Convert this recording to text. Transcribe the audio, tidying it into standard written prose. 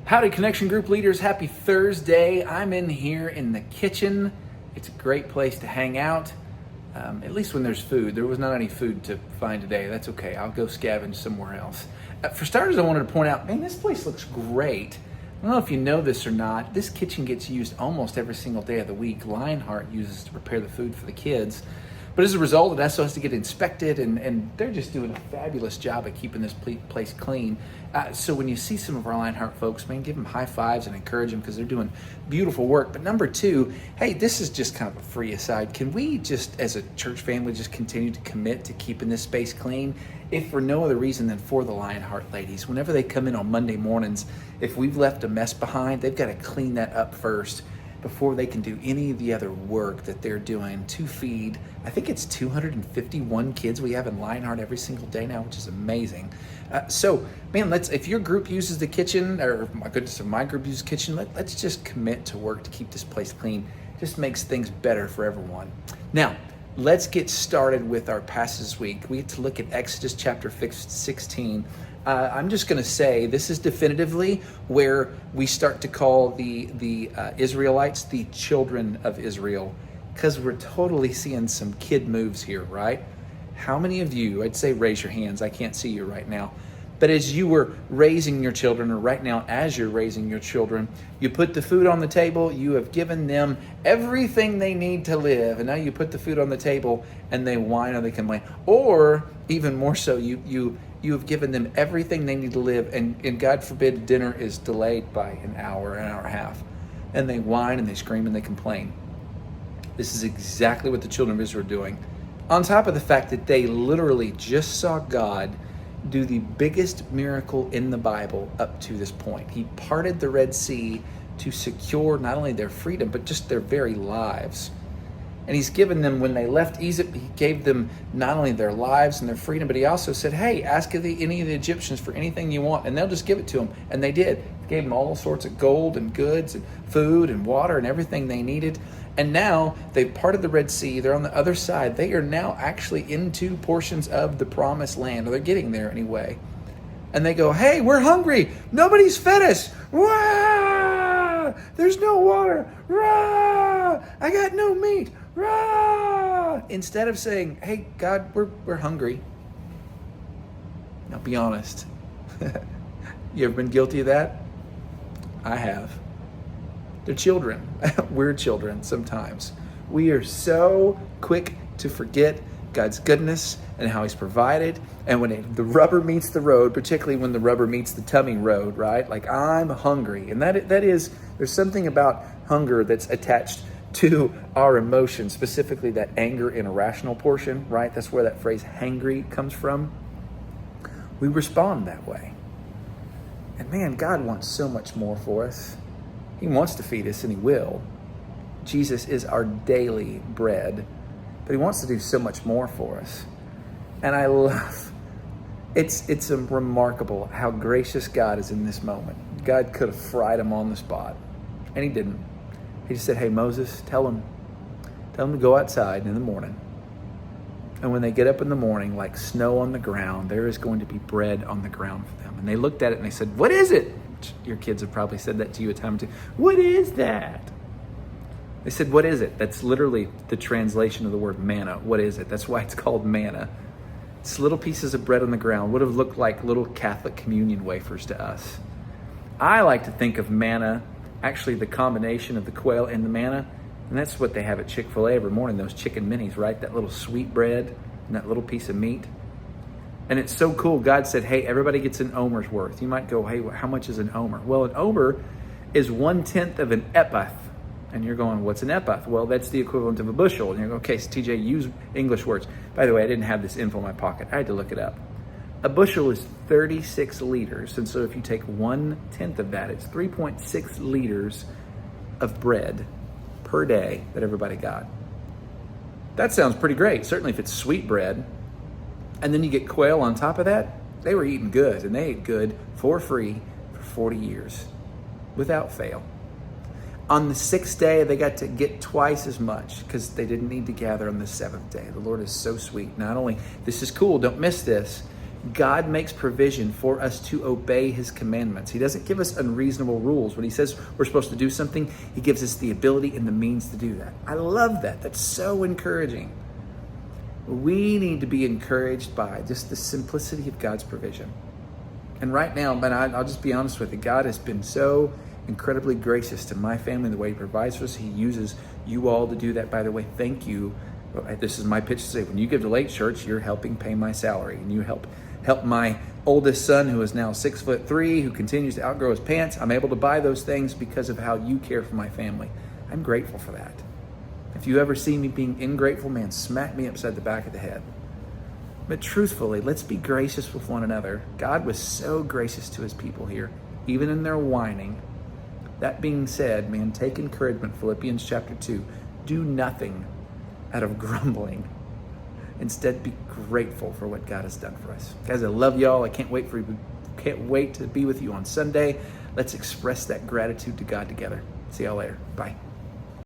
Howdy, Connection Group leaders. Happy Thursday. I'm in here in the kitchen. It's a great place to hang out, at least when there's food. There was not any food to find today. That's okay. I'll go scavenge somewhere else. For starters, I wanted to point out, man, this place looks great. I don't know if you know this or not. This kitchen gets used almost every single day of the week. Lionheart uses to prepare the food for the kids. But as a result, it also has to get inspected, and they're just doing a fabulous job at keeping this place clean. So when you see some of our Lionheart folks, man, give them high fives and encourage them because they're doing beautiful work. But number two, hey, this is just kind of a free aside. Can we just, as a church family, just continue to commit to keeping this space clean? If for no other reason than for the Lionheart ladies. Whenever they come in on Monday mornings, if we've left a mess behind, they've got to clean that up first before they can do any of the other work that they're doing to feed. I think it's 251 kids we have in Lionheart every single day now, which is amazing. So, man, if your group uses the kitchen, or my goodness, if my group uses the kitchen, let's just commit to work to keep this place clean. Just makes things better for everyone. Now, let's get started with our passage this week. We get to look at Exodus chapter 16. I'm just going to say this is definitively where we start to call the Israelites the children of Israel, because we're totally seeing some kid moves here, right? How many of you, I'd say raise your hands, I can't see you right now, but as you were raising your children, or right now as you're raising your children, you put the food on the table, you have given them everything they need to live, and now you put the food on the table and they whine or they complain. Or even more so, you have given them everything they need to live, and God forbid dinner is delayed by an hour and a half, and they whine and they scream and they complain. This is exactly what the children of Israel are doing. On top of the fact that they literally just saw God do the biggest miracle in the Bible up to this point. He parted the Red Sea to secure not only their freedom, but just their very lives. And he's given them, when they left Egypt, he gave them not only their lives and their freedom, but he also said, hey, ask any of the Egyptians for anything you want, and they'll just give it to them. And they did. He gave them all sorts of gold and goods and food and water and everything they needed. And now they've parted the Red Sea. They're on the other side. They are now actually into portions of the promised land, or they're getting there anyway. And they go, hey, we're hungry. Nobody's fed us. Rah! There's no water. Rah! I got no meat. Rah! Instead of saying, hey, God, we're hungry. Now be honest. You ever been guilty of that? I have. They're children. We're children sometimes. We are so quick to forget God's goodness and how he's provided. And when the rubber meets the road, particularly when the rubber meets the tummy road, right? Like, I'm hungry. And that is, there's something about hunger that's attached to our emotions, specifically that anger and irrational portion, right? That's where that phrase hangry comes from. We respond that way. And man, God wants so much more for us. He wants to feed us, and he will. Jesus is our daily bread, but he wants to do so much more for us. And I love, it's remarkable how gracious God is in this moment. God could have fried him on the spot, and he didn't. He just said, hey, Moses, tell them to go outside in the morning. And when they get up in the morning, like snow on the ground, there is going to be bread on the ground for them. And they looked at it and they said, what is it? Your kids have probably said that to you a time or two. What is that? They said, what is it? That's literally the translation of the word manna. What is it? That's why it's called manna. It's little pieces of bread on the ground. Would have looked like little Catholic communion wafers to us. I like to think of manna, actually the combination of the quail and the manna, and that's what they have at Chick-fil-A every morning, those chicken minis, right? That little sweet bread and that little piece of meat. And it's so cool. God said, hey, everybody gets an omer's worth. You might go, hey, how much is an omer? Well, an omer is 1/10 of an ephah. And you're going, what's an ephah? Well, that's the equivalent of a bushel. And you're going, okay, so TJ, use English words. By the way, I didn't have this info in my pocket. I had to look it up. A bushel is 36 liters. And so if you take 1/10 of that, it's 3.6 liters of bread per day that everybody got. That sounds pretty great, certainly if it's sweet bread. And then you get quail on top of that. They were eating good, and they ate good for free for 40 years without fail. On the sixth day, they got to get twice as much because they didn't need to gather on the seventh day. The Lord is so sweet. Not only, this is cool, don't miss this. God makes provision for us to obey his commandments. He doesn't give us unreasonable rules. When he says we're supposed to do something, he gives us the ability and the means to do that. I love that. That's so encouraging. We need to be encouraged by just the simplicity of God's provision. And right now, man, I'll just be honest with you. God has been so incredibly gracious to my family in the way he provides for us. He uses you all to do that. By the way, thank you. This is my pitch to say, when you give to Lake Church, you're helping pay my salary, and you help my oldest son, who is now 6'3", who continues to outgrow his pants. I'm able to buy those things because of how you care for my family. I'm grateful for that. If you ever see me being ingrateful, man, smack me upside the back of the head. But truthfully, let's be gracious with one another. God was so gracious to his people here, even in their whining. That being said, man, take encouragement, Philippians chapter 2. Do nothing out of grumbling. Instead, be grateful for what God has done for us. Guys, I love y'all. I can't wait to be with you on Sunday. Let's express that gratitude to God together. See y'all later. Bye.